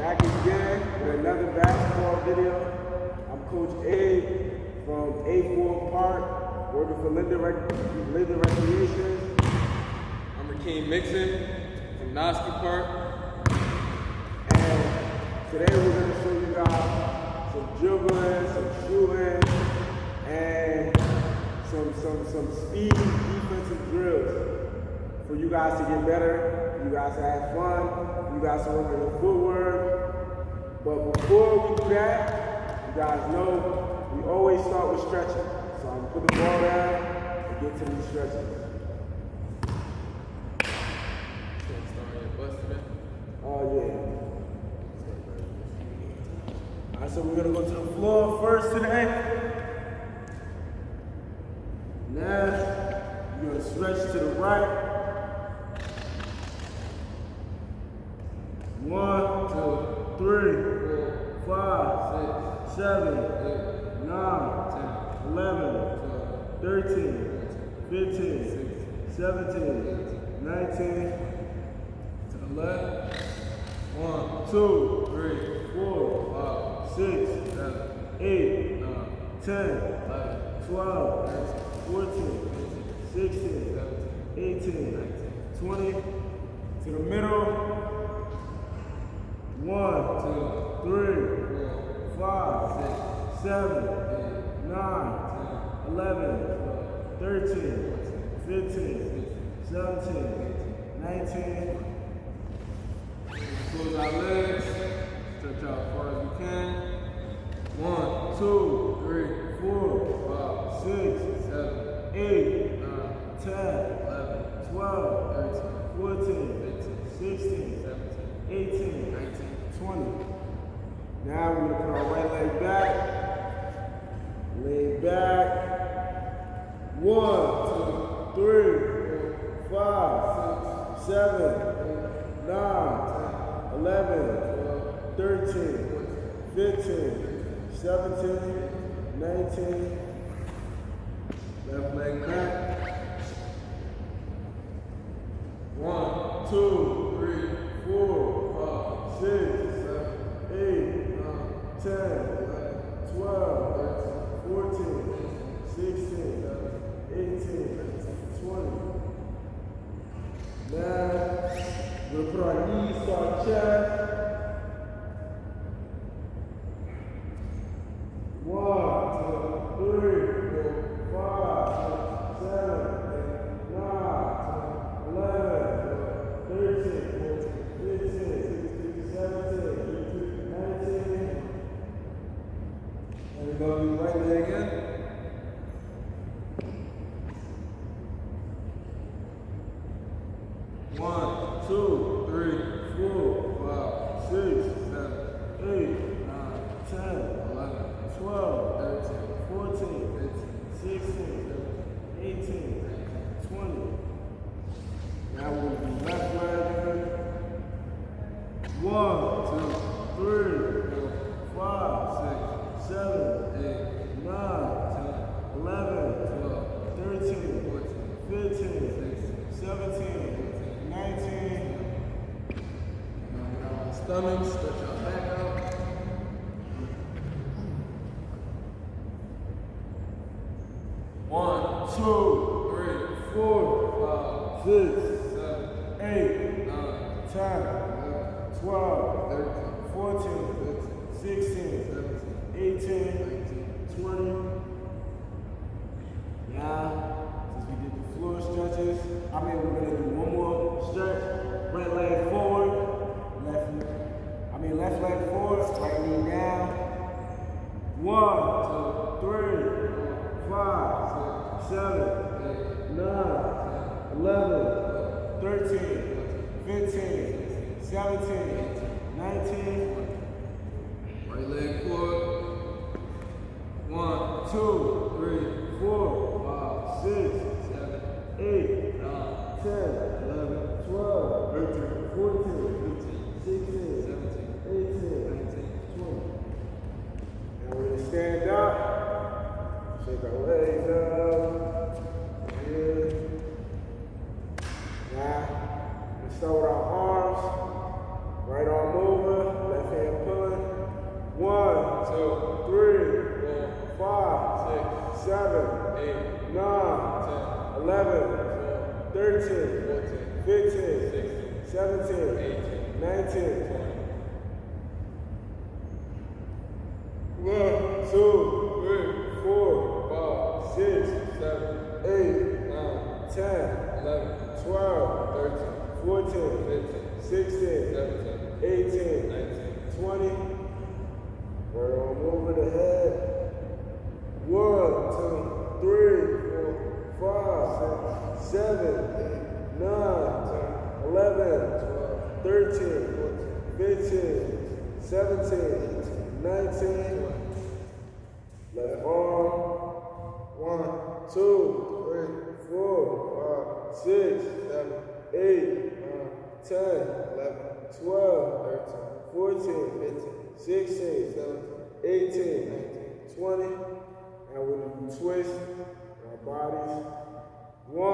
Back again with another basketball video. I'm Coach A from A4 Park, working for Linden Recreation. I'm Rakeem Mixon from Noski Park. And today we're going to show you guys some dribbling, some shooting, and some speed defensive drills for you guys to get better, for you guys to have fun, for you guys to work on your footwork. But before we do that, you guys know we always start with stretching. So I'm going to put the ball down and get to these stretches. Oh yeah. Alright, so we're going to go to the floor first today. Now, you're going to stretch to the right. 1, 2, 3, 4, 5, 6, 7, 8, 9, 10, 11, 12, 13, 15, 17, 19. To the left. 1, 2, 3, 4, 5, 6, 7, 8, 9, 10, 11, 12, 14, 16, 18, 19, 20. To the middle. 1, 2, 3, 4, 5, 6, 7, 8, 9, 10, 11, 13, 15, 17, 19. Close our legs. Stretch out as far as we can. 1, 2, 3, 4, 5, 6, 7, 8, 9, 10, 11, 12, 13, 14, 15, 16, 17, 18, 19, 20. Now we're going to put our right leg back. Lay back. 1, 2, 3, 4, 5, 6, 7, 9, 11, 13, 15, 17, 19. Left leg back. 1, 2, 3, 4, 5, 6, 7, 8, 9, 10, 11, 12, 14, 16, 18, 20. Now, we'll put our knees to our chest. 1, 2, 3, 4, 5, 6, 7, 8, 9, 10, 11, 13, 15, 16, 17, 19. And we're going to do right leg again. 1, 2, 3, 4, 5, 6, 7, 8, 9, 10, 11, 12, 13, 14, 15, 16, 18, 20. Now we'll do left leg. 1, 2, 3, 4, 5, 6, 7, 8, 9, 10, 11, 12, 13, 14, 15, 17, 19. Stomach, stretch our back out. 1, 2, 3, 4, 5, 6, 7, 8, 9, 10, 11, 12, 13, 14, 15, 16, 17, 18, 20. Now, since we did the floor stretches, we're going to do one more stretch. Right leg forward, left leg forward, right knee down. 1, 2, 3, 4, 5, 6, 7, 8, 9, 11, 13, 15, 17, 19. Right leg forward. 1, 2, 3, 4, 5, 6, 7, 8, 9, 10, 11, 12, 13, 14, 15, 16, 17, 18, 19, 20. Now we're going to stand up, shake our legs up. Good. Now, let's start with our arms. Right arm over, left hand 11, 13, 15, 17, 19. 1, 2, 3, 4, 5, 6, 7, 8, 9, 10, 11, 12, 13, 14, 15, 16, 17, 18, 19, 20. We're on over the head. 1, 2, 3, 4, 5, 6, 7, 8, 9, 10, 11, 12, 13, 15, 17, 19. Left arm. 1, 2, 3, 4, 5, 6, 7, 8, 9, 10, 11, 12, 13, 14, 15, 16, 17, 18, 19, 20. Now we're going to twist our bodies. 1,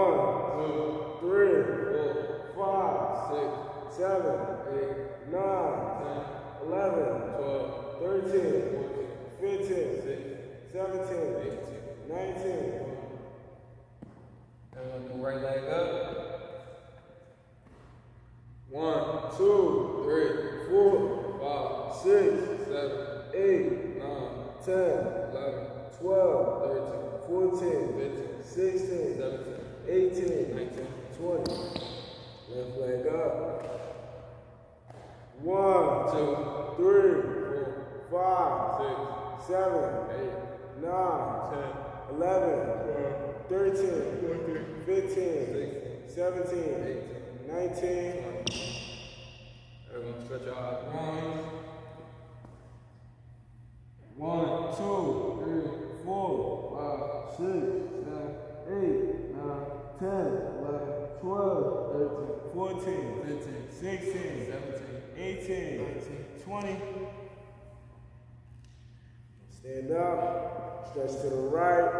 2, 3, 4, 5, 6, 7, 8, 9, 10, 11, 12, 13, 14, 15, 16, 17, 18, 19. And we'll do right leg up. 1, 2, 3, 4, 5, 6, 7, 8, 9, 10, 11, 12, 13, 14, 15, 16, 17, 18, 19, 20. Left leg up. 1, 2, 3, 4, 5, 6, 7, 8, 9, 10, 11, 13, 14, 15, 17, 18, 19. we're going to stretch our arms. 1, 2, 3, 4, 5, 6, 7, 8, 9, 10, 11, 12, 13, 14, 15, 16, 17, 18, 19, 20. Stand up, stretch to the right.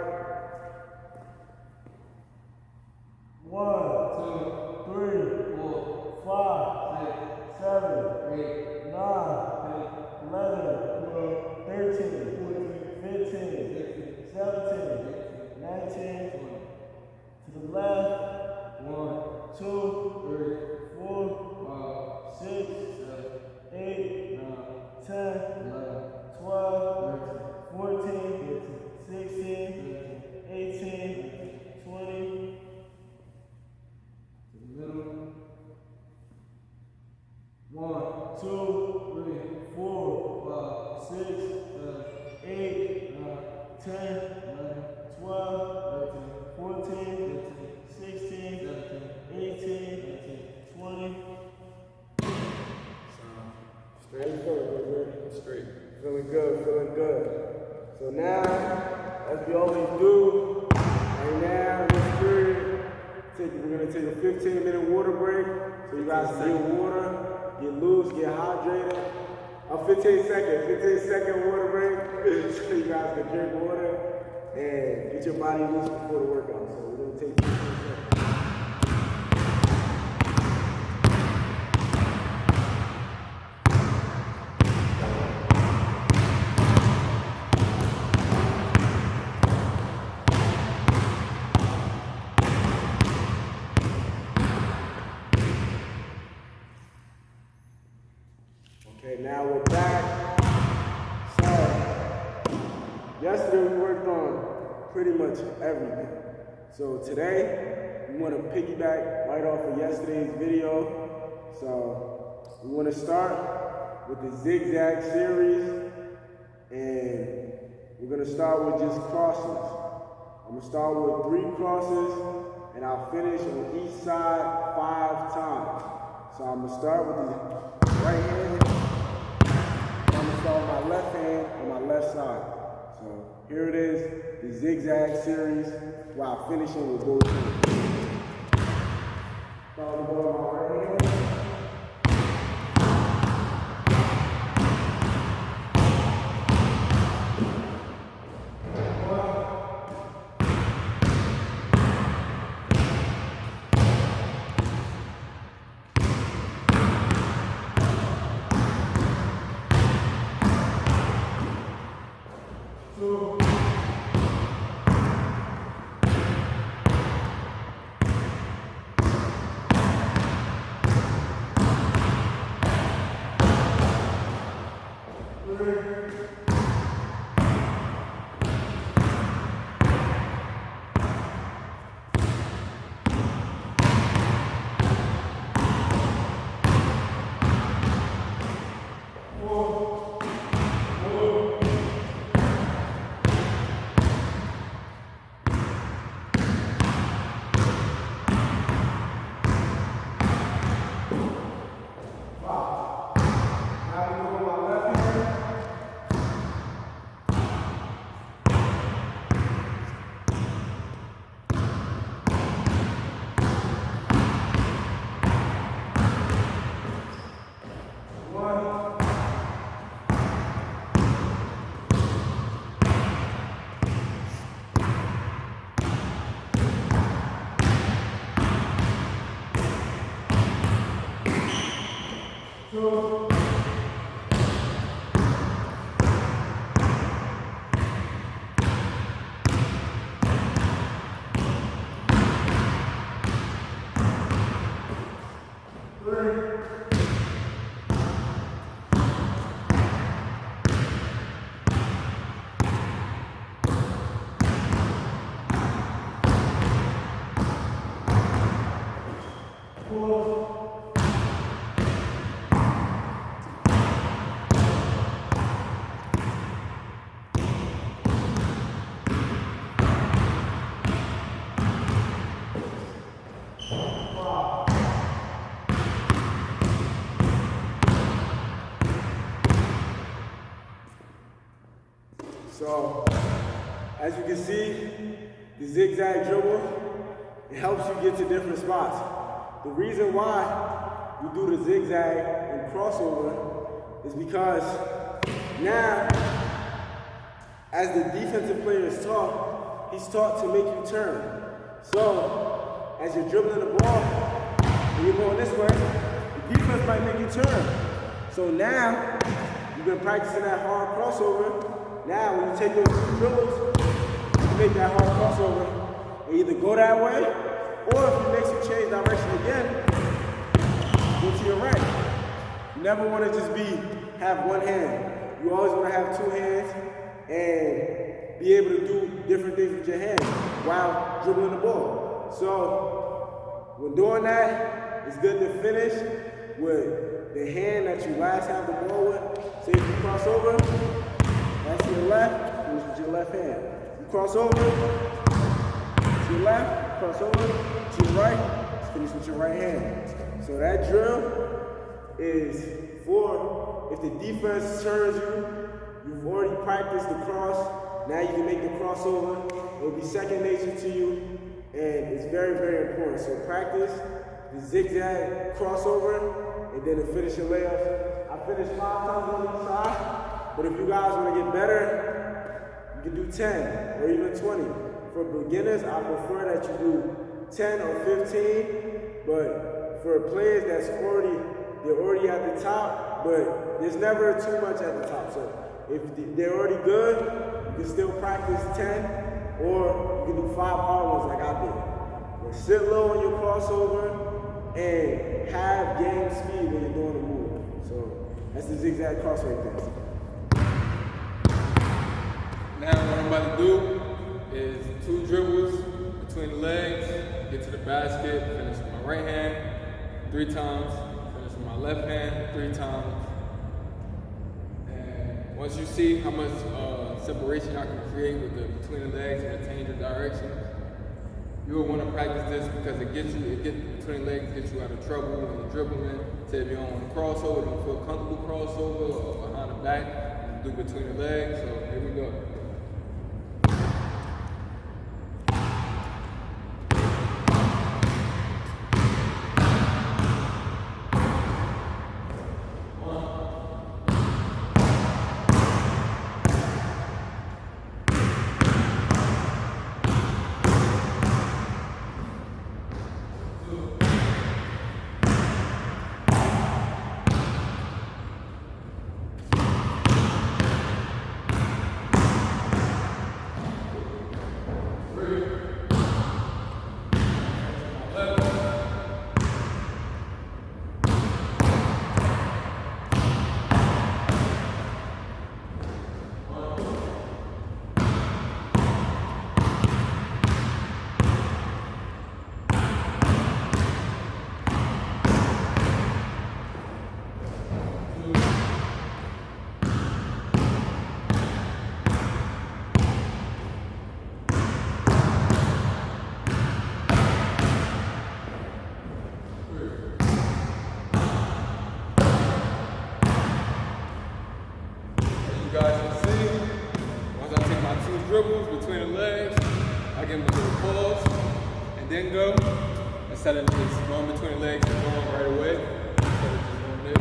1, 2, 3, 4, 5, 6, 7, 8, 9, 10, 11, 12, 13, 14, 15, 16, 17, 19, 20. To the left. 1, 2, 3, 4, 5, 6, 7, 8, 9, 10, 11, 12, 13, 14, 15, 16, 18, 20. To the middle. 1, 2, 3, 4, 5, 6, 7, 8, 9, 10, 11, 12, 13, 14, 15, 16, 17, 18, 19, 20. Straight. How you feeling, bro? Straight. Feeling good, feeling good. So now, as we always do, right now, in this period, we're going to take a 15-minute water break. So you guys can get water, get loose, get hydrated. A 15-second water break. So you guys can drink water and get your body loose before the workout. So we're going to take 15 seconds. Okay, now we're back. So, yesterday we worked on pretty much everything. So today, we want to piggyback right off of yesterday's video. So, we want to start with the zigzag series, and we're going to start with just crosses. I'm going to start with 3 crosses, and I'll finish on each side 5 times. So I'm going to start with the right hand. I'm going to start with my left hand on my left side. So here it is, the zigzag series, while finishing with both hands. Start with the ball on my right hand. So, as you can see, the zigzag dribble, it helps you get to different spots. The reason why we do the zigzag and crossover is because now, as the defensive player is taught, he's taught to make you turn. So, as you're dribbling the ball, and you're going this way, the defense might make you turn. So now, you've been practicing that hard crossover. Now, when you take those two dribbles, you make that hard crossover, and either go that way, or if it makes you change direction again, go to your right. You never want to just have one hand. You always want to have two hands and be able to do different things with your hands while dribbling the ball. So, when doing that, it's good to finish with the hand that you last have the ball with. Say if you cross over, that's to your left, finish with your left hand. You cross over, to your left, cross over, to your right, finish with your right hand. So that drill is for if the defense turns you, you've already practiced the cross, now you can make the crossover. It will be second nature to you, and it's very, very important. So practice the zigzag crossover, and then the finishing layups. I finished 5 times on each side. But if you guys want to get better, you can do 10 or even 20. For beginners, I prefer that you do 10 or 15. But for players they're already at the top, but there's never too much at the top. So if they're already good, you can still practice 10, or you can do 5 hard ones like I did. But sit low on your crossover and have game speed when you're doing the move. So that's the zigzag cross right there. Now what I'm about to do is 2 dribbles between the legs, get to the basket, finish with my right hand 3 times, finish with my left hand 3 times. And once you see how much separation I can create between the legs and change of direction, you will want to practice this because between the legs gets you out of trouble when you're dribbling. So if you don't want to crossover, don't feel comfortable crossover or behind the back, do between the legs. So here we go. Dribbles between the legs, I give them a little pause, and then go, instead of just going between the legs and going right away, instead of just going there.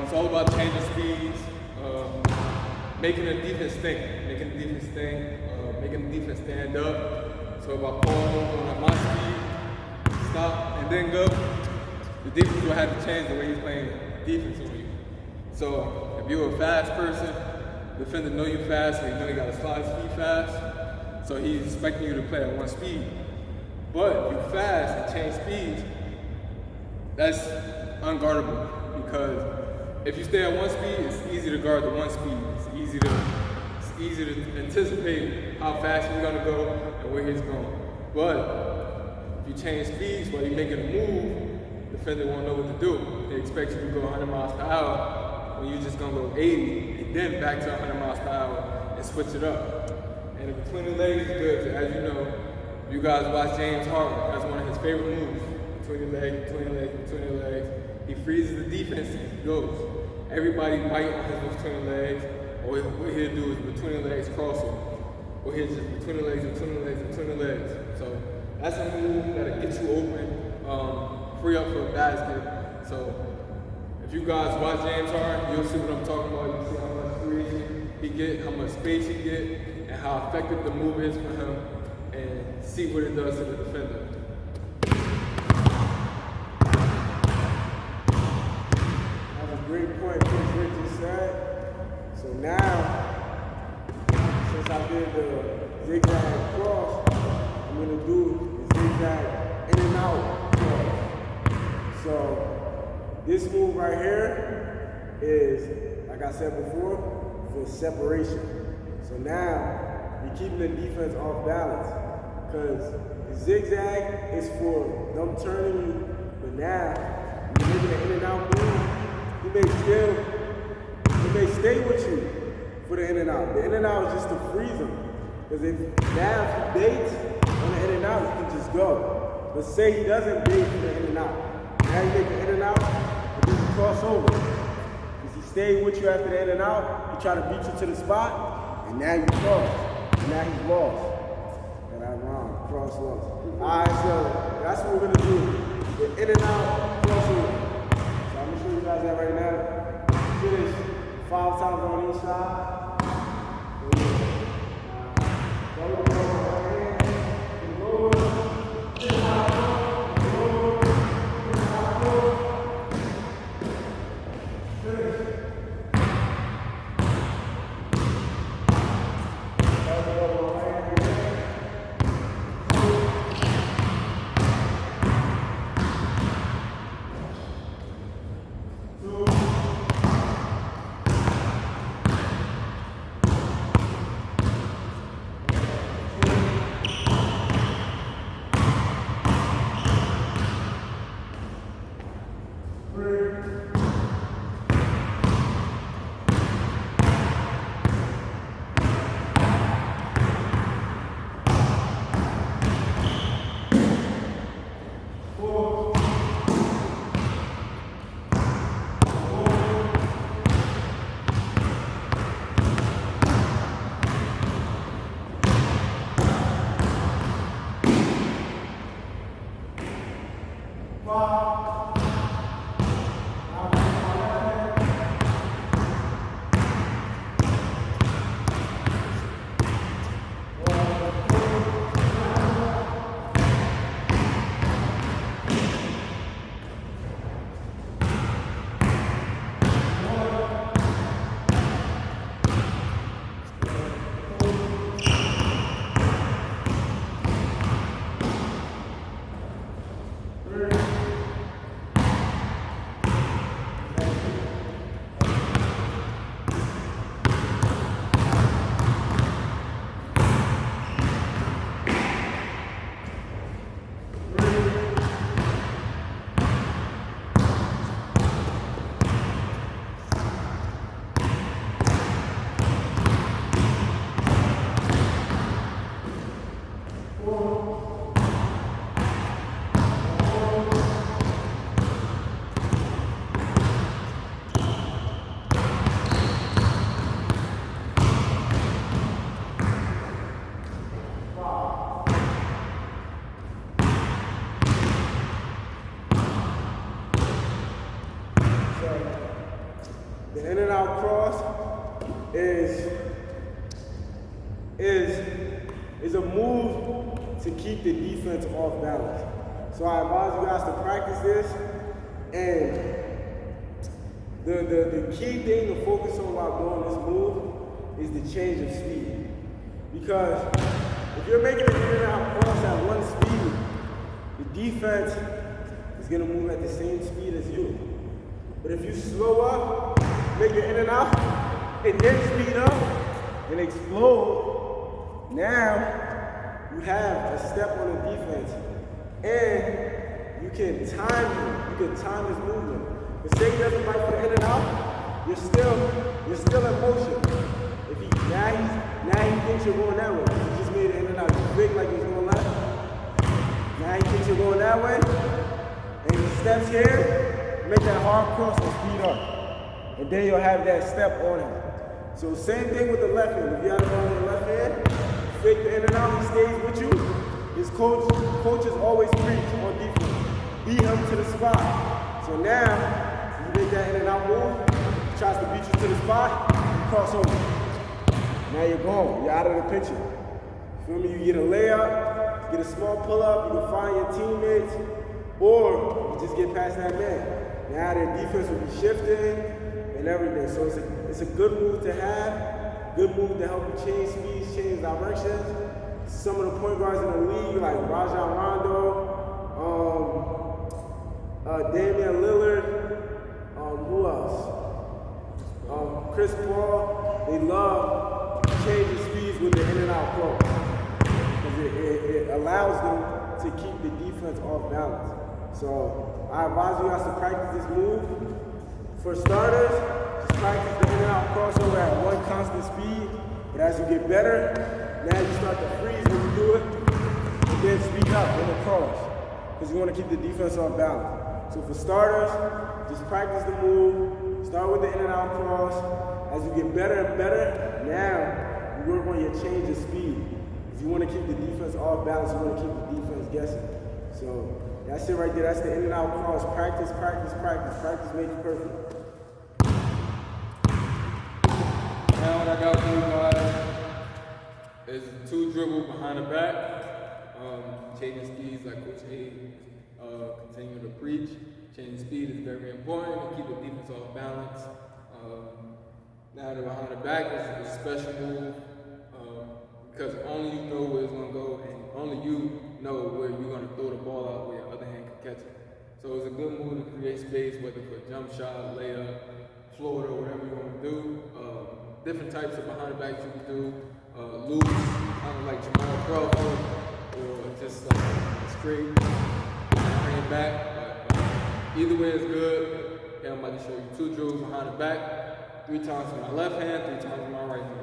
It's all about changing speeds, making the defense think, making the defense stand up. So if I pause, going at my speed, stop, and then go, the defense will have to change the way he's playing defense on you. So if you're a fast person, the defender know you fast, so you know you got to slide speed fast. So he's expecting you to play at one speed. But if you're fast and change speeds, that's unguardable, because if you stay at one speed, it's easy to guard the one speed. It's easy to anticipate how fast he's gonna go and where he's going. But if you change speeds while you're making a move, the defender won't know what to do. They expect you to go 100 miles per hour when you're just gonna go 80 and then back to 100 miles per hour and switch it up. And between the legs is good. As you know, you guys watch James Harden. That's one of his favorite moves. Between the legs, between the legs, between the legs. He freezes the defense and he goes. Everybody bite on his between the legs. Or what he'll do is between the legs crossing. Or he'll just between the legs, between the legs, between the legs. So that's a move that'll get you open, free up for a basket. So if you guys watch James Harden, you'll see what I'm talking about. You'll see how much freezing he get, how much space he get, and how effective the move is for him, and see what it does to the defender. That's a great point Coach Rick just said. So now, since I did the zigzag cross, I'm going to do the zigzag in and out cross. So this move right here is, like I said before, for separation. So now, you're keeping the defense off balance, because the zigzag is for them turning you, but now, you're making an in and out move, he may stay with you for the in and out. The in and out is just to freeze him. Because if he baits on the in and out, he can just go. But say he doesn't bait for the in and out. Now you make the in and out, but then you cross over. Because he stayed with you after the in and out, he try to beat you to the spot, and now you cross. And now he's lost. And I'm wrong, cross lost. Alright, so that's what we're gonna do. The in and out, cross over. So I'm gonna show you guys that right now. Finish 5 times on each side. The in and out cross is a move to keep the defense off balance. So I advise you guys to practice this And the key thing to focus on while doing this move is the change of speed. Because if you're making an in and out cross at one speed, the defense is gonna move at the same speed as you. But if you slow up, make it in and out, and then speed up and explode, now you have a step on the defense. And you can time him, you can time his movement. But say he doesn't like for the in and out, you're still in motion. If he now he thinks you're going that way. He just made it in and out. You fake like he's going left. Now he thinks you're going that way. And he steps here, make that hard cross and speed up. And then you'll have that step on him. So same thing with the left hand. If you have it on the left hand, fake the in and out, he stays with you. His coaches always preach on defense. Beat him to the spot. So now, you make that in and out move, he tries to beat you to the spot, you cross over. Now you're gone, you're out of the picture. Feel me? You get a layup, get a small pull-up, you can find your teammates, or you just get past that man. Now their defense will be shifting and everything. So it's a good move to have, good move to help you change speeds, change directions. Some of the point guards in the league, like Rajon Rondo, Damian Lillard, who else? Chris Paul, they love changing speeds with the in and out cross. Because it allows them to keep the defense off balance. So I advise you guys to practice this move. For starters, just practice the in and out crossover at one constant speed. But as you get better, now you start to freeze when you do it, and then speed up in the cross. Because you want to keep the defense off balance. So for starters, just practice the move, start with the in and out cross. As you get better and better, now you work on your change of speed. Because you want to keep the defense off balance, you want to keep the defense guessing. So that's it right there, that's the in and out cross. Practice, practice, practice. Practice makes perfect. Now what I got for you guys is 2 dribble behind the back. Changing speeds like Coach A continue to preach. Changing speed is very important to keep the defense off balance. Now the behind the back is a special move because only you know where it's going to go and only you know where you're going to throw the ball out where your other hand can catch it. So it's a good move to create space, whether for a jump shot, layup, floater, whatever you want to do. Different types of behind the backs you can do. Loose, kind of like Jamal Crawford, or just like straight, bring it back. But either way is good. Okay, I'm about to show you 2 drills behind the back, 3 times with my left hand, 3 times with my right hand.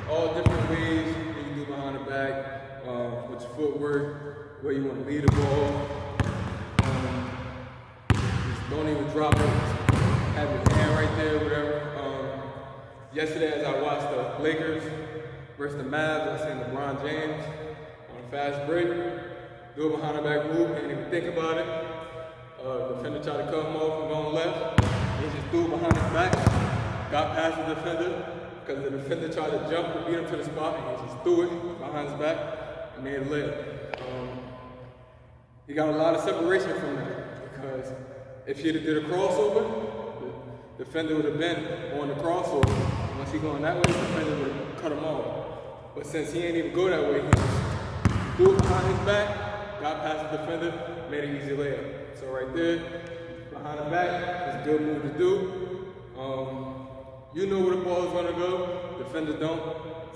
All different ways you can do behind the back, with your footwork, where you want to lead the ball. Just don't even drop it. Have your hand right there, whatever. Yesterday as I watched the Lakers versus the Mavs, I seen LeBron James on a fast break, do a behind the back move, didn't even think about it. Defender tried to cut him off from going left. He just threw it behind his back, got past the defender, because the defender tried to jump to beat him to the spot, and he just threw it behind his back and made a layup. He got a lot of separation from that because If he'd have did a crossover, the defender would have been on the crossover. Once he going that way, the defender would have cut him off. But since he ain't even go that way, he just threw it behind his back, got past the defender, made an easy layup. So right there, behind the back, it's a good move to do. You know where the ball is gonna go, defenders don't.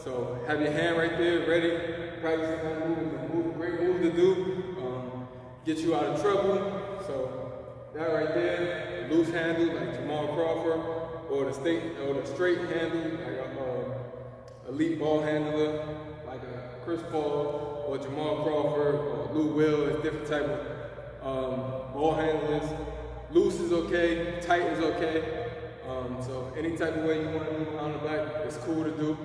So have your hand right there, ready, practice that move, great move to do, get you out of trouble. So that right there, loose handle like Jamal Crawford, or the straight handle like a elite ball handler like a Chris Paul or Jamal Crawford or Lou Will. It's different type of ball handlers. Loose is okay, tight is okay. So any type of way you want to move on the back, it's cool to do.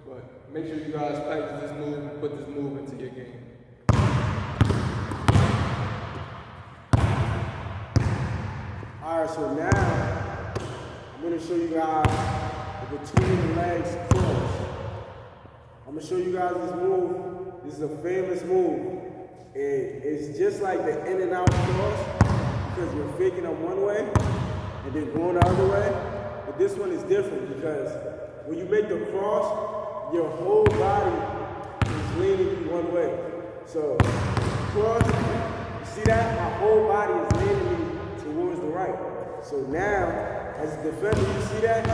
But make sure you guys practice this move and put this move into your game. Alright, so now I'm going to show you guys the between the legs cross. I'm going to show you guys this move. This is a famous move. It's just like the in and out cross because you're faking them one way and then going the other way. But this one is different because when you make the cross, your whole body is leaning one way. So cross, you see that? My whole body is leaning towards the right. So now, as a defender, you see that?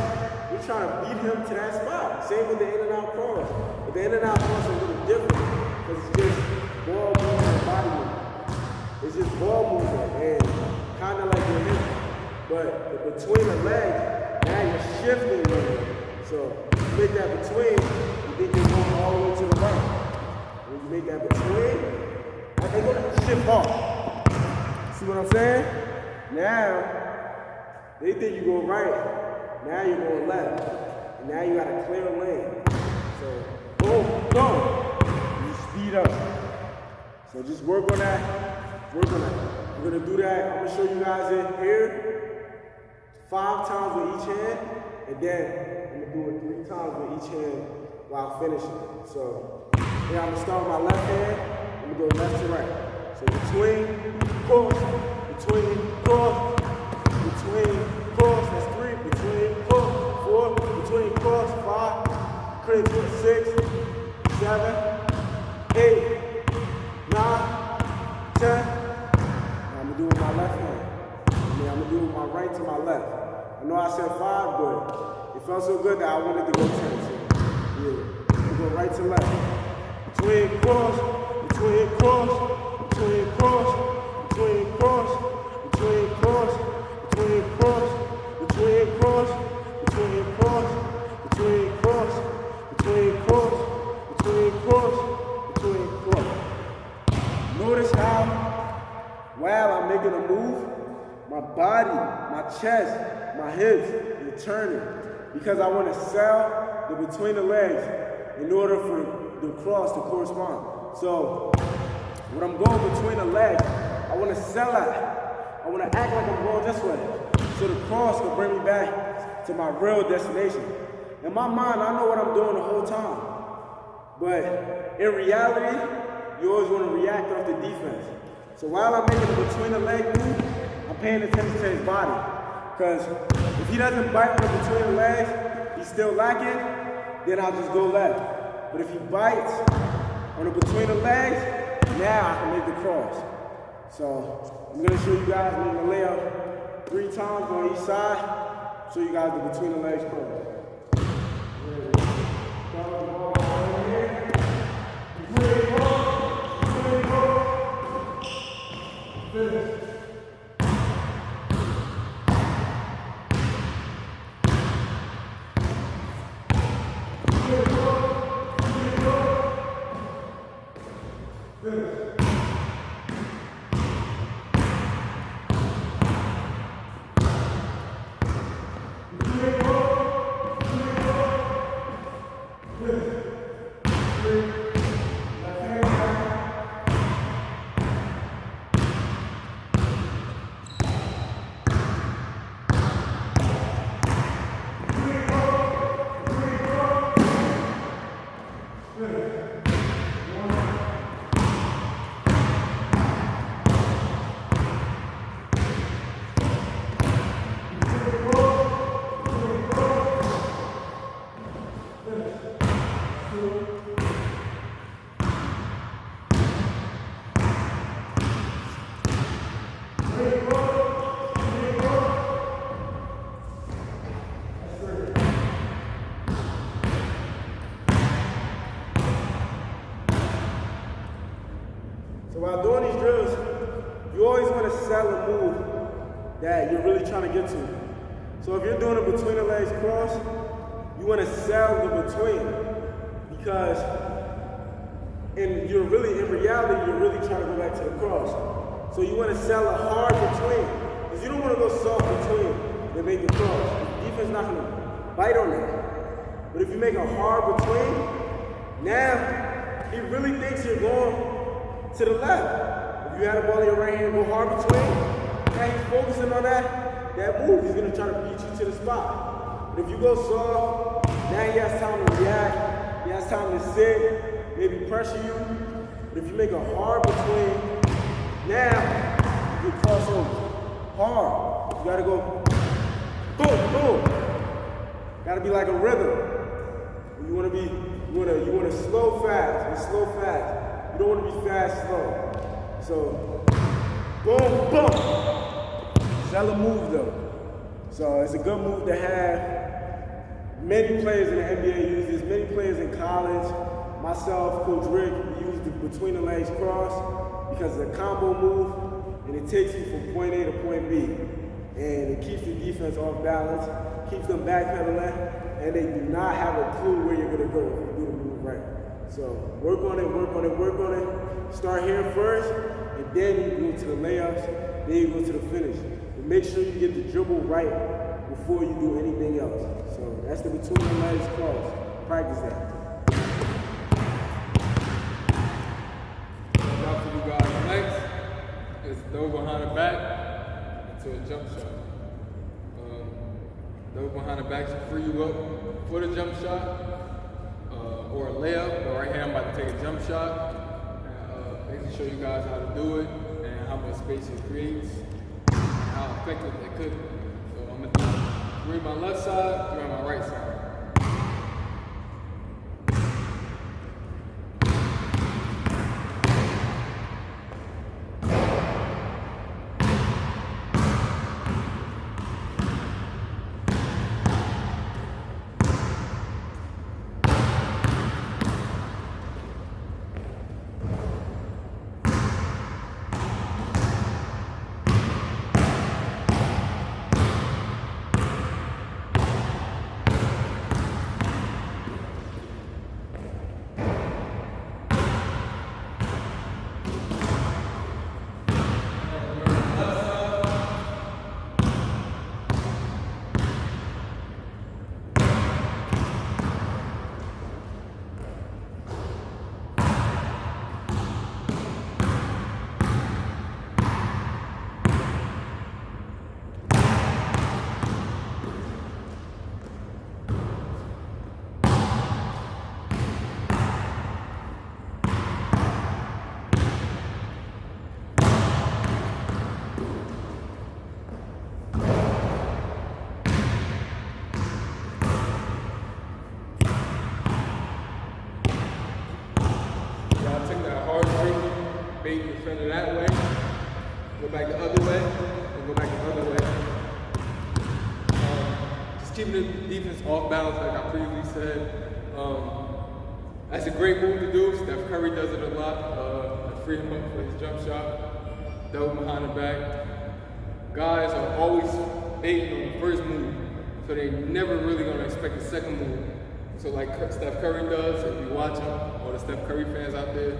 You're trying to beat him to that spot. Same with the in and out cross. But the in and out cross is a little different because it's just ball movement and body movement. It's just ball movement and kind of like your hip. But between the legs, now you're shifting with it. So you make that between, you think you're going all the way to the right. When you make that between, they're going to shift off. See what I'm saying? Now, they think you go right. Now you're going left. And now you got a clear lane. So, boom, go. You speed up. So just work on that. Work on that. We're going to do that. I'm going to show you guys it here. 5 times with each hand, and then I'm gonna do it 3 times with each hand while finishing. So, yeah, I'm gonna start with my left hand, I'm gonna go left to right. So between, cross, that's 3, between, cross, 4, between, cross, 5, clear, 6, 7, 8, 9, 10. Now I'm gonna do it with my left hand. I'm gonna do my right to my left. I know I said 5, but it felt so good that I wanted to go 10. So, yeah, we go right to left. Between cross, between cross, between cross, between cross, between cross, between cross, between cross, between cross, between cross, between cross, between cross, between cross. Notice how while I'm making a move, my body, my chest, my hips, they're turning because I want to sell the between the legs in order for the cross to correspond. So when I'm going between the legs, I want to sell that. I want to act like I'm going this way so the cross can bring me back to my real destination. In my mind, I know what I'm doing the whole time. But in reality, you always want to react off the defense. So while I'm making the between the leg move, I'm paying attention to his body. Because if he doesn't bite on the between the legs, he's still lacking, then I'll just go left. But if he bites on the between the legs, now I can make the cross. So I'm going to show you guys making the layup 3 times on each side. Show you guys the between the legs cross. Finish. So while doing these drills, you always want to sell a move that you're really trying to get to. So if you're doing a between the legs cross, you want to sell the between, because in reality, you're really trying to go back to the cross. So you want to sell a hard between, because you don't want to go soft between and make the cross. The defense not going to bite on that. But if you make a hard between, now he really thinks you're going to the left. If you had a ball in your right hand, go hard between, now he's focusing on that move. He's going to try to beat you to the spot. But if you go soft, now he has time to react. He has time to sit, maybe pressure you. But if you make a hard between, now you cross over hard. You got to go boom, boom. Got to be like a rhythm. You want to slow fast, slow fast. You don't want to be fast, slow. So, boom, boom. Sell a move though. So it's a good move to have. Many players in the NBA use this. Many players in college. Myself, Coach Rick, use the between the legs cross because it's a combo move and it takes you from point A to point B. And it keeps the defense off balance, keeps them backpedaling, and they do not have a clue where you're going to go if you do the move right. So work on it, work on it, work on it. Start here first, and then you go to the layups, then you go to the finish. But make sure you get the dribble right before you do anything else. So that's the between the legs cross. Practice that. Now for you guys next is throw behind the back to a jump shot. Throw behind the back should free you up for the jump shot. Or a layup, but right here I'm about to take a jump shot. And basically show you guys how to do it and how much space it creates, and how effective it could be. So I'm gonna do 3 on my left side, 3 on my right side. Bait the defender that way, go back the other way, and go back the other way. Just keeping the defense off balance, like I previously said. That's a great move to do. Steph Curry does it a lot. To free him up for his jump shot, double behind the back. Guys are always baiting on the first move, so they're never really gonna expect the second move. So like Steph Curry does, if you watch him, or the Steph Curry fans out there,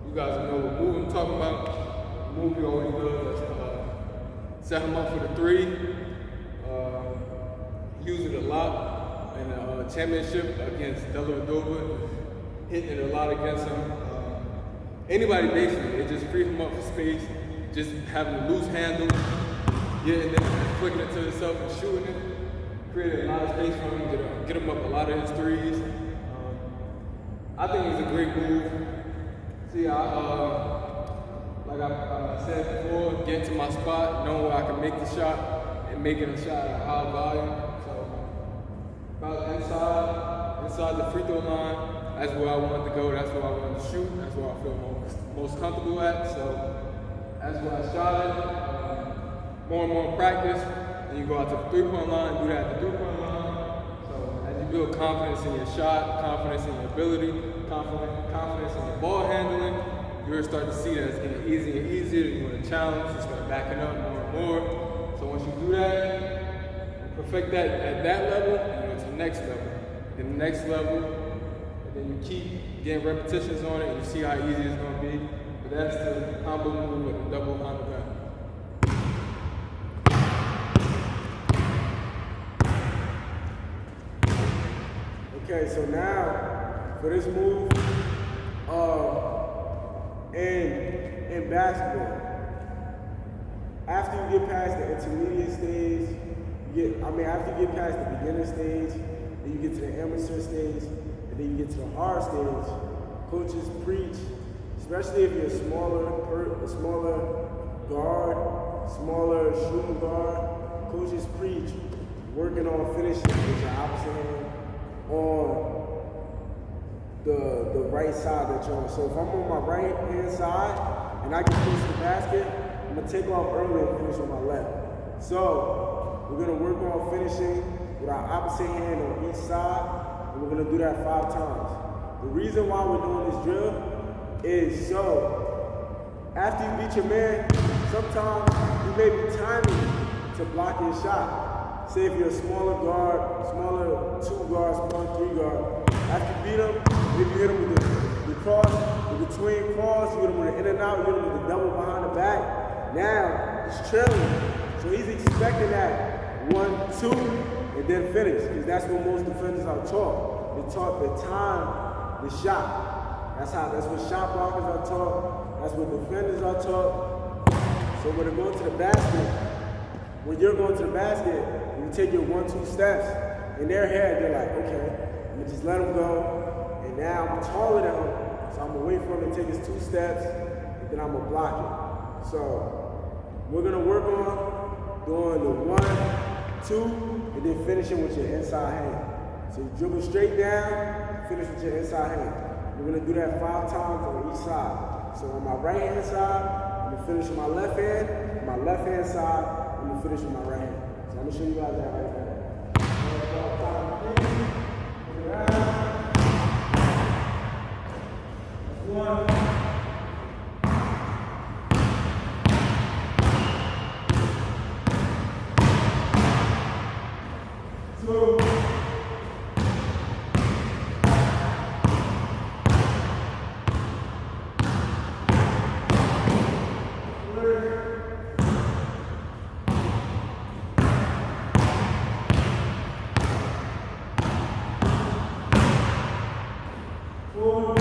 you guys know what move I'm talking about. The move he always does is set him up for the 3. Use it a lot in the championship against Dellavedova. Hitting it a lot against him. Anybody basically, they just free him up for space. Just having a loose handle, getting it, flicking it to himself and shooting it. Create a lot of space for him, get him up a lot of his 3s. I think it's a great move. See, like I said before, get to my spot, know where I can make the shot, and making a shot at high volume. So, about inside the free throw line, that's where I wanted to go, that's where I wanted to shoot, that's where I feel most comfortable at. So, That's what I shot it. More and more practice, and you go out to the three-point line, do that at the three-point line. So as you build confidence in your shot, confidence in your ability, confidence in your ball handling, you'll start to see that it's getting easier and easier. You want to challenge, you start backing up more and more. So once you do that, you perfect that at that level, and you go to the next level. Then the next level, and then you keep getting repetitions on it, and you see how easy it's going to be. But that's the combo move with the double behind the back. Okay, so now for this move, in basketball, after you get past the intermediate stage, after you get past the beginner stage, then you get to the amateur stage, and then you get to the hard stage. Coaches preach, especially if you're a smaller guard, smaller shooting guard. Coaches preach working on finishing with your opposite hand on the right side that you're on. So if I'm on my right hand side and I can finish the basket, I'm gonna take off early and finish with my left. So we're gonna work on finishing with our opposite hand on each side, and we're gonna do that 5 times. The reason why we're doing this drill is so after you beat your man, sometimes you may be timing to block your shot. Say if you're a smaller guard, smaller 2 guard, smaller 3 guard, after you beat him, if you hit him with the cross, the between cross, you hit him with an in and out, you hit him with the double behind the back. Now he's trailing, so he's expecting that 1, 2, and then finish, because that's what most defenders are taught. They're taught the time, the shot. That's what shot blockers are taught. That's what defenders are taught. So when they're going to the basket, when you're going to the basket, you take your 1, 2 steps. In their head, they're like, okay, I'm gonna just let him go. And now I'm taller than him, so I'm gonna wait for him to take his 2 steps, and then I'm gonna block it. So we're gonna work on doing the 1, 2, and then finishing with your inside hand. So you dribble straight down, finish with your inside hand. We're gonna do that 5 times on each side. So on my right hand side, I'm gonna finish with my left hand. On my left hand side, I'm gonna finish with my right hand. So I'm gonna show you guys that right there. 1, 2, 4,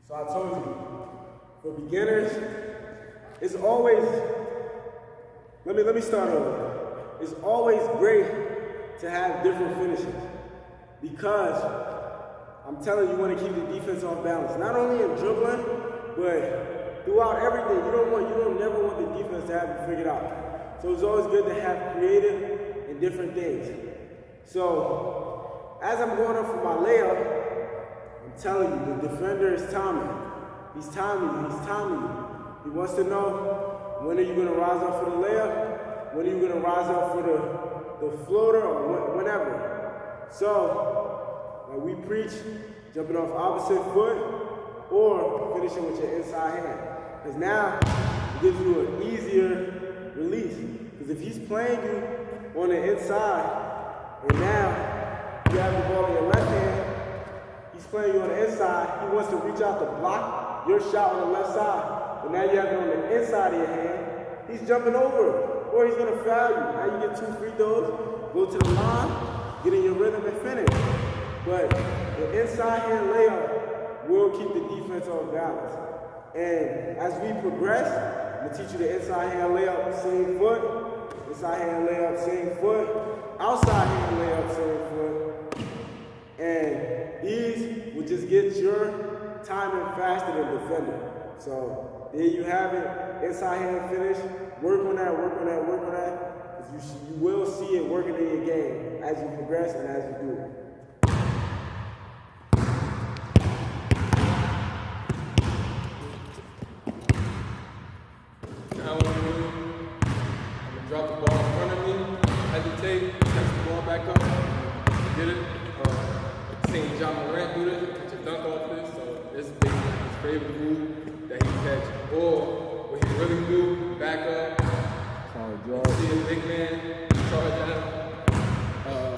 So I told you, for beginners, it's always, let me start over. It's always great to have different finishes, because I'm telling you, you want to keep the defense off balance. Not only in dribbling, but throughout everything. You don't never want the defense to have it figured out. So it's always good to have creative and different things. So as I'm going up for my layup, I'm telling you, the defender is timing. He's timing you. He's timing you. He wants to know, when are you going to rise up for the layup? When are you going to rise up for the floater, or whenever? So, like we preach, jumping off opposite foot or finishing with your inside hand. Because now it gives you an easier release. Because if he's playing you on the inside, and now you have the ball in your left hand, he's playing you on the inside, he wants to reach out to block your shot on the left side. But now you have it on the inside of your hand, he's jumping over it. Or he's going to foul you. Now you get 2 free throws, go to the line, get in your rhythm and finish. But the inside hand layup will keep the defense on balance. And as we progress, I'm going to teach you the inside hand layup, same foot, inside hand layup, same foot, outside hand layup, same foot. And these will just get your timing faster than defending. So there you have it, inside hand finish. Work on that, work on that, work on that. Because you will see it working in your game as you progress and as you do it. Now what I'm gonna drop the ball in front of me, hesitate, catch the ball back up, get it. Seen John Morant do this, to dunk off this, so this is basically his favorite move that he catch. Or what he really do, back up, see a big man, charge out,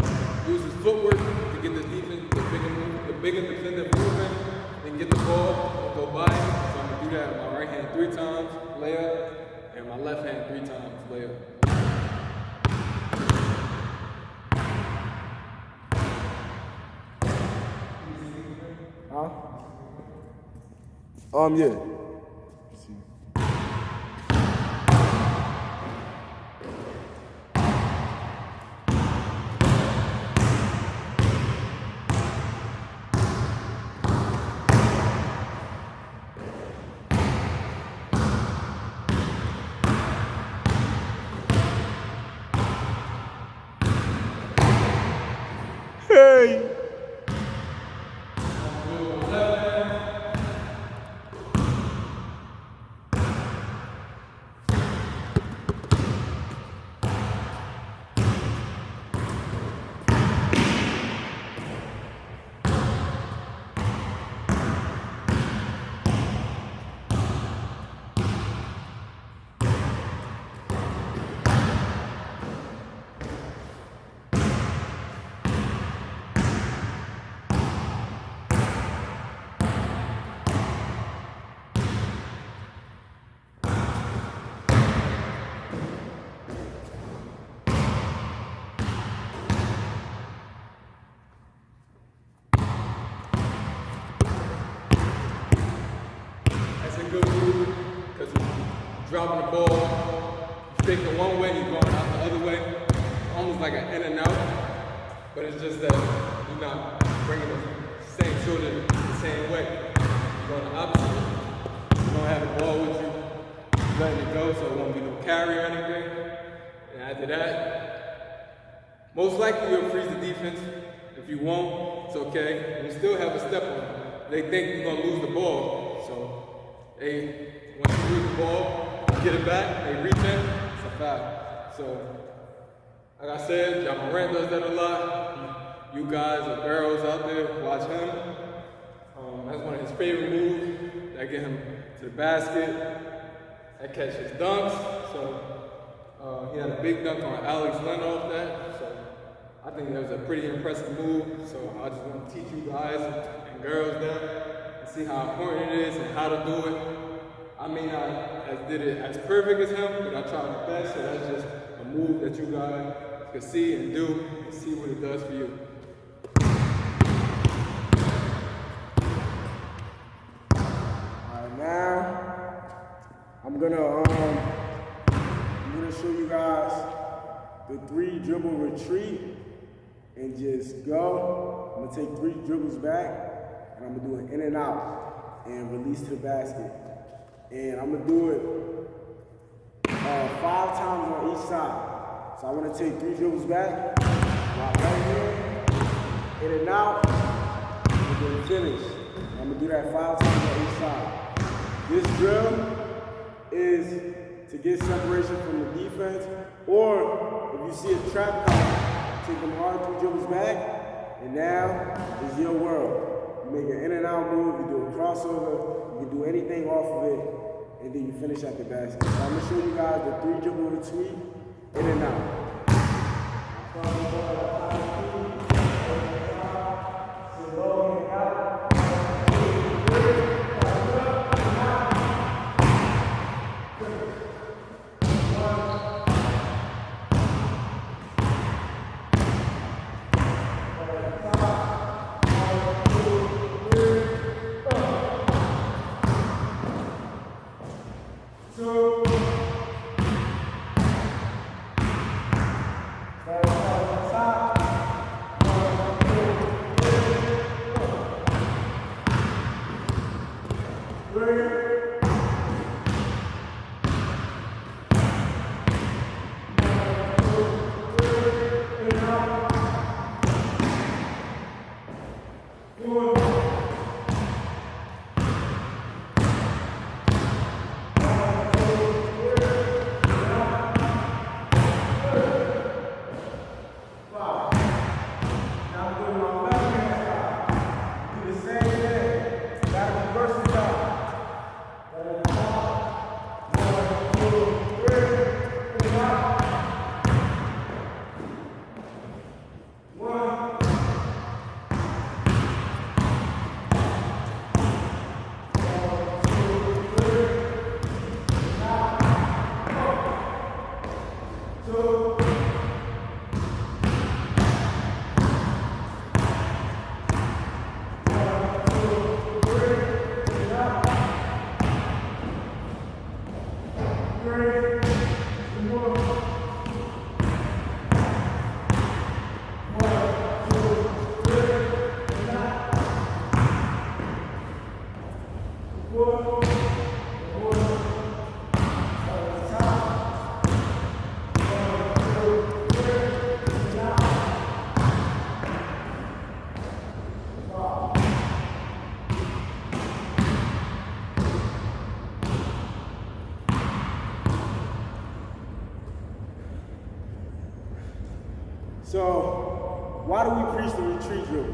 use his footwork to get the defense, the bigger defender moving, and get the ball, go by him. So I'm gonna do that with my right hand 3 times, layup, and my left hand 3 times, layup. Huh? Yeah. Hey! Good move, because you're dropping the ball, you're thinking one way, you're going out the other way, almost like an in and out, but it's just that you're not bringing the same shoulder the same way. You're going the opposite way. You don't have the ball with you, you're letting it go, so it won't be no carry or anything. And after that, most likely you'll freeze the defense. If you won't, it's okay. You still have a step on it. They think you're going to lose the ball, so once you lose the ball, get it back, they reach in, it's a foul. So, like I said, John Morant does that a lot. You guys or girls out there, watch him. That's one of his favorite moves. That get him to the basket. That catch his dunks. So, he had a big dunk on Alex Linden off that. So, I think that was a pretty impressive move. So, I just want to teach you guys and girls that. See how important it is and how to do it. I may not did it as perfect as him, but I tried my best, so that's just a move that you guys can see and do and see what it does for you. Alright, now I'm gonna show you guys the 3 dribble retreat and just go. I'm gonna take 3 dribbles back. And I'm gonna do an in and out and release to the basket. And I'm gonna do it 5 times on each side. So I wanna take 3 dribbles back, right here, in and out, and then finish. I'm gonna do that 5 times on each side. This drill is to get separation from the defense, or if you see a trap coming, take them hard 3 dribbles back, and now is your world. You make an in and out move, you do a crossover, you can do anything off of it, and then you finish at the basket. So I'm gonna show you guys the 3 dribble retreat, in and out. So, why do we preach the retreat drill?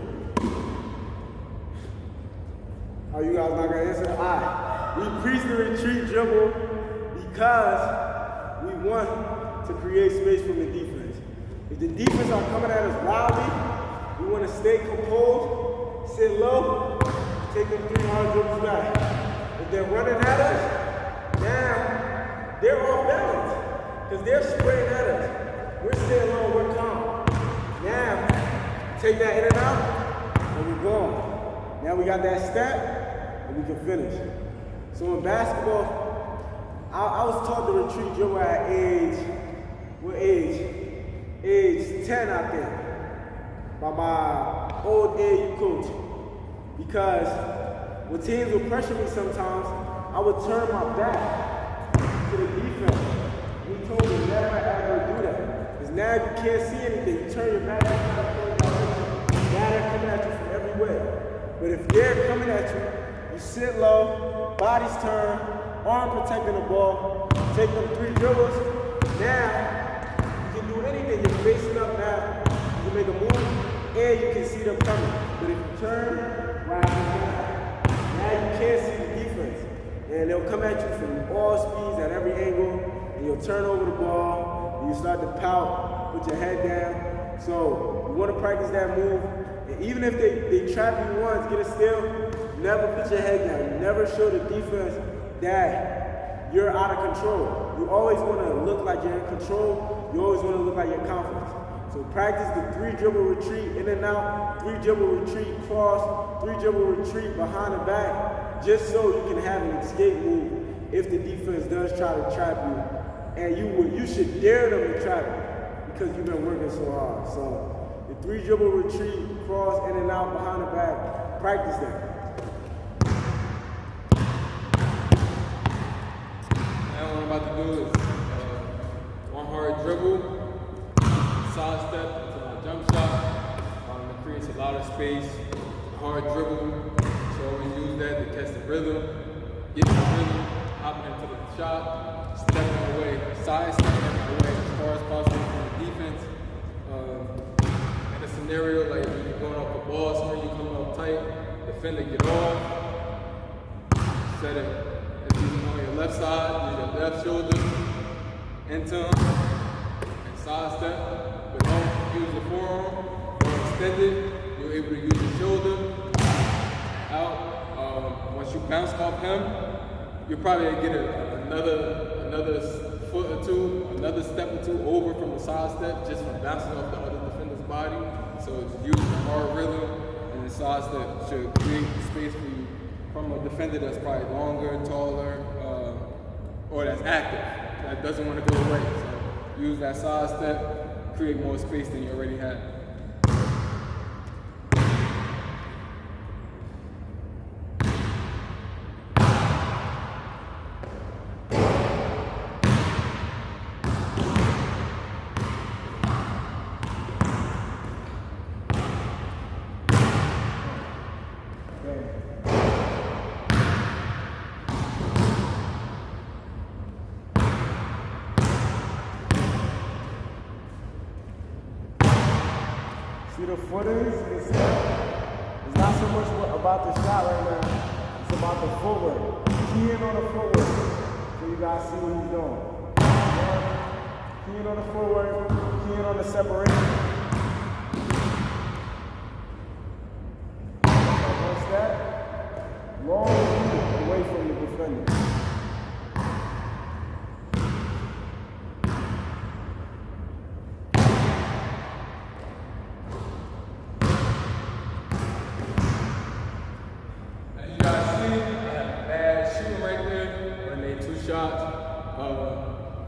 Are you guys not gonna answer? Alright. We preach the retreat dribble because we want to create space from the defense. If the defense are coming at us wildly, we want to stay composed, sit low, take them 3 hard dribbles back. If they're running at us, now they're off balance because they're spraying at us. We're staying low, we're calm. Now, take that in and out, and we're gone. Now we got that step, and we can finish. So in basketball, I was taught the retreat dribble at what age? Age 10, I think, by my old AAU coach. Because when teams would pressure me sometimes, I would turn my back to the defense. He told me never ever do that. Because now you can't see anything. You turn your back, now they're coming at you from every way. But if they're coming at you, you sit low, bodies turn, arm protecting the ball, take them 3 dribbles. Now, you can do anything. You're facing up now. You can make a move, and you can see them coming. But if you turn, right now you can't see the defense. And they'll come at you from all speeds at every angle, and you'll turn over the ball, and you start to pout, put your head down. So, you want to practice that move. And even if they trap you once, get a steal, never put your head down. You never show the defense that you're out of control. You always want to look like you're in control. You always want to look like you're confident. So practice the 3 dribble retreat in and out, 3 dribble retreat cross, 3 dribble retreat behind the back, just so you can have an escape move if the defense does try to trap you. And you should dare them to trap you because you've been working so hard. So the 3 dribble retreat, cross, in and out, behind the back, practice that. Now what I'm about to do is 1 hard dribble, side step into my jump shot. It creates a lot of space. Hard dribble, so always use that to test the rhythm, get the rhythm. hopping into the shot, stepping away, side stepping away as far as possible from the defense. In a scenario like when you're going off the ball, somewhere you're coming up tight, defender get off, set it. If you're on your left side, use your left shoulder, into him, and side step, but don't use the forearm, or extend it, you're able to use your shoulder, out. Once you bounce off him, you'll probably get another foot or two, another step or two over from the side step just from bouncing off the other defender's body. So it's using a hard rhythm, and the side step should create space for you from a defender that's probably longer, taller, or that's active, that doesn't want to go away. So use that side step, create more space than you already had. See the footers, it's not so much about the shot right now, it's about the footwork. Key in on the footwork, so you guys see what he's doing. Key in on the footwork, key in on the separation. One step, long away from the defender.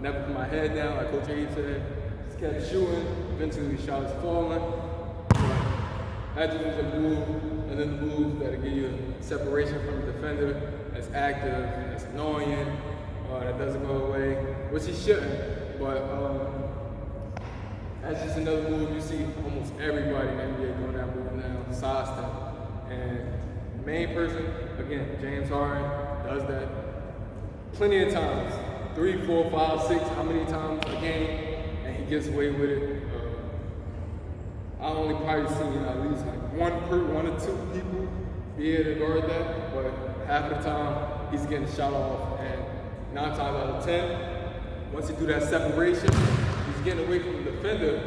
Never put my head down, like Coach A said. Just kept shooting. Eventually, the shot was falling. That just was a move, another move that'll give you separation from the defender that's active, that's annoying, that doesn't go away, which he shouldn't. But that's just another move you see almost everybody in the NBA doing that move now, side step. And the main person, again, James Harden, does that plenty of times. 3, 4, 5, 6, how many times a game, and he gets away with it. I only probably seen at least like one or two people be able to guard that, but half the time he's getting shot off, and 9 times out of 10, once he do that separation, he's getting away from the defender.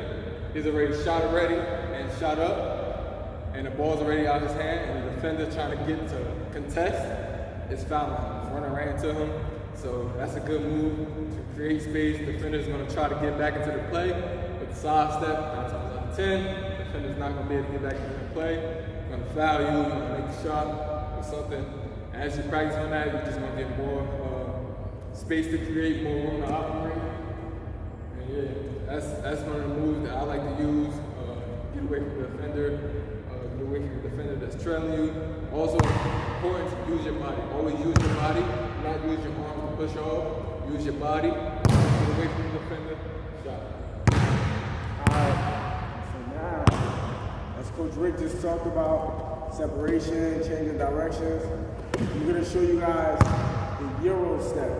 He's already shot and shot up, and the ball's already out of his hand, and the defender trying to get to contest is fouling him. He's running right into him. So that's a good move to create space. The defender's going to try to get back into the play with the side step. 9 times out of 10, the defender's not going to be able to get back into the play. They're going to foul you, you're going to make a shot or something. And as you practice on that, you're just going to get more space to create, more room to operate. And yeah, that's one of the moves that I like to use. Get away from the defender, get away from the defender that's trailing you. Also important to use your body. Always use your body. Not use your arms to push off. Use your body. Get away from the defender. Shot. Alright, so now, as Coach Rick just talked about, separation, changing directions, I'm going to show you guys the Euro step.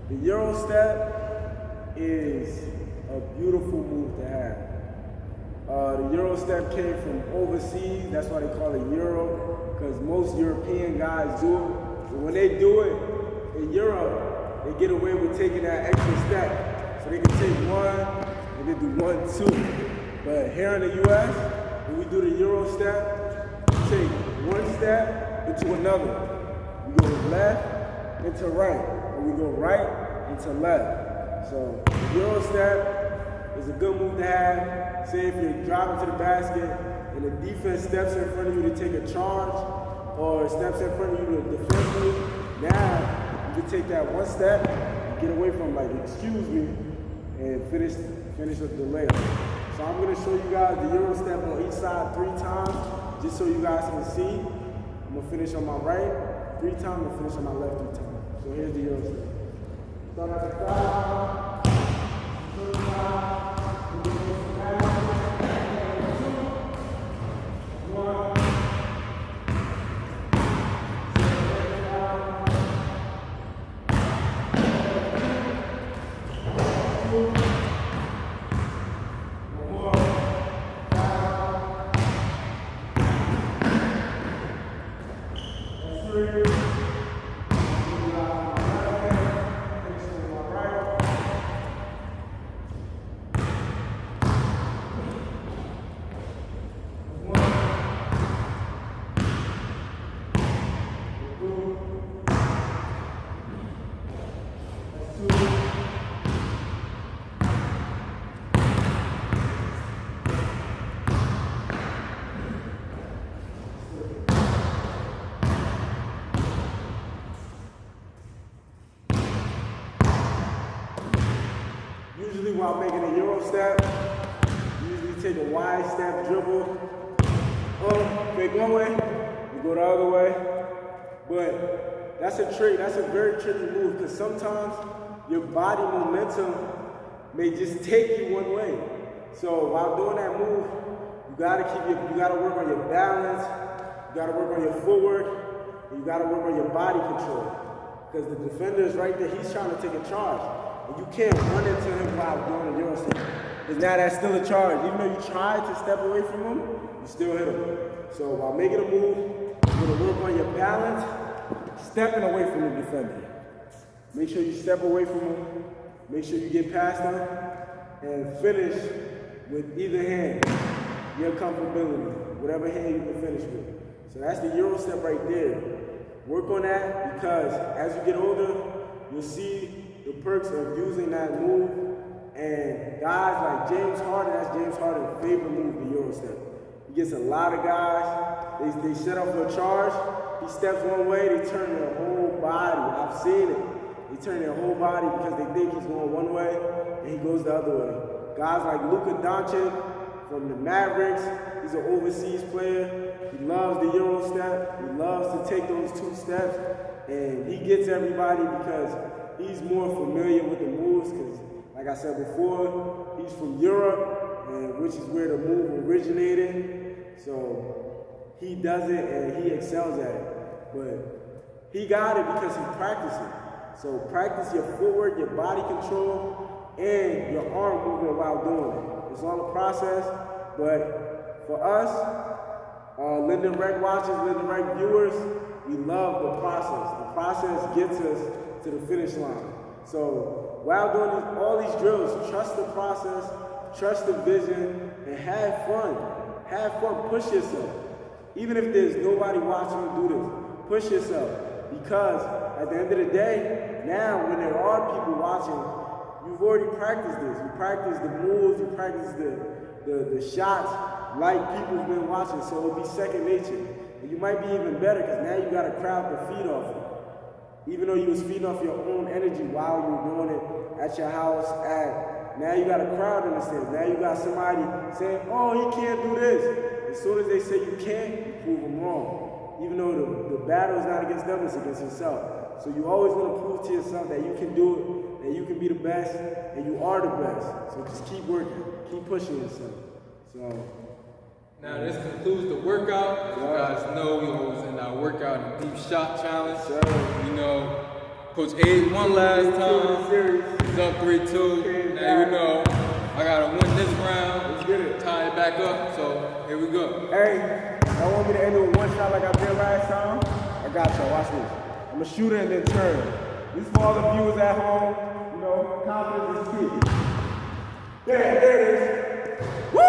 The Euro step is a beautiful move to have. The Euro step came from overseas. That's why they call it Euro, because most European guys do it. But when they do it in Europe, they get away with taking that extra step. So they can take one, and then do 1, 2. But here in the US, when we do the Euro step, we take one step into another. We go left into right, and we go right into left. So the Euro step is a good move to have. Say if you're driving to the basket and the defense steps in front of you to take a charge, or steps in front of you to defend you, now you can take that one step and get away from like, excuse me, and finish with the layup. So I'm gonna show you guys the Euro step on each side 3 times, just so you guys can see. I'm gonna finish on my right 3 times, I'm gonna finish on my left 3 times. So here's the Euro step. Start at the side, 3 times. Usually while making a Euro step, you usually take a wide step dribble. Fake one way, you go the other way. But that's a trick, that's a very tricky move because sometimes your body momentum may just take you one way. So while doing that move, you gotta work on your balance, you gotta work on your footwork, and you gotta work on your body control. Because the defender is right there, he's trying to take a charge. And you can't run into him while doing a Euro step. Because now that's still a charge. Even though you try to step away from him, you still hit him. So while making a move, you're gonna work on your balance, stepping away from the defender. Make sure you step away from him, make sure you get past him, and finish with either hand, your comfortability, whatever hand you can finish with. So that's the Euro step right there. Work on that because as you get older, you'll see the perks of using that move. And guys like James Harden, that's James Harden's favorite move, the Euro step. He gets a lot of guys, they set up for a charge, he steps one way, they turn their whole body. I've seen it. They turn their whole body because they think he's going one way and he goes the other way. Guys like Luka Doncic from the Mavericks, he's an overseas player. He loves the Euro step. He loves to take those two steps. And he gets everybody because he's more familiar with the moves because, like I said before, he's from Europe, which is where the move originated. So he does it and he excels at it. But he got it because he practiced it. So practice your footwork, your body control, and your arm movement while doing it. It's all a process, but for us, Linden Rec watchers, Linden Rec viewers, we love the process. The process gets us to the finish line. So while doing all these drills, trust the process, trust the vision, and have fun. Have fun, push yourself. Even if there's nobody watching you do this, push yourself. Because at the end of the day, now when there are people watching, you've already practiced this. You practice the moves, you practice the shots like people's been watching, so it'll be second nature. And you might be even better because now you got a crowd to feed off of. Even though you was feeding off your own energy while you were doing it at your house, now you got a crowd in the stands. Now you got somebody saying, oh, he can't do this. As soon as they say you can't, you prove them wrong. Even though the battle is not against them, it's against yourself. So you always want to prove to yourself that you can do it, that you can be the best, and you are the best. So just keep working, keep pushing yourself. So now this concludes the workout. As you guys know, we always end our workout in deep shot challenge. You know, Coach Abe won last time. He's up 3-2. Now you know, I gotta win this round. Let's get it. Tie it back up. So here we go. Hey. I want me to end it with one shot like I did last time? I got y'all, watch this. I'm a shooter and then turn. This is for all the viewers at home, you know, confidence is key. There it is. Woo!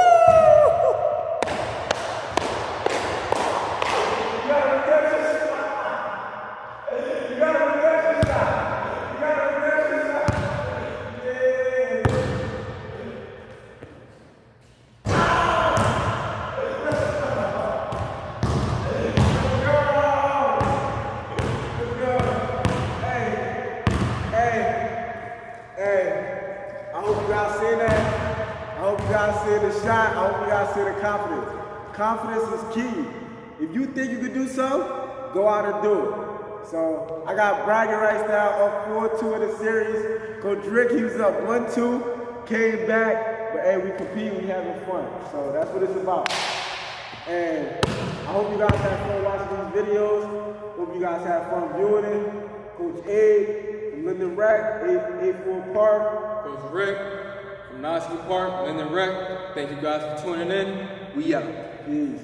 You gotta redemption shot. You gotta redemption shot. You gotta redemption shot. See the shot, I hope you guys see the confidence. Confidence is key. If you think you can do something, go out and do it. So I got bragging rights now, up 4-2 in the series. Coach Rick, he was up 1-2, came back, but hey, we compete, we having fun. So that's what it's about. And I hope you guys have fun watching these videos. Hope you guys have fun viewing it. Coach Abe from Linden Rec, 884 Park. Coach Rick from Noski Park, Linden Rec. Thank you guys for tuning in. We out. Peace.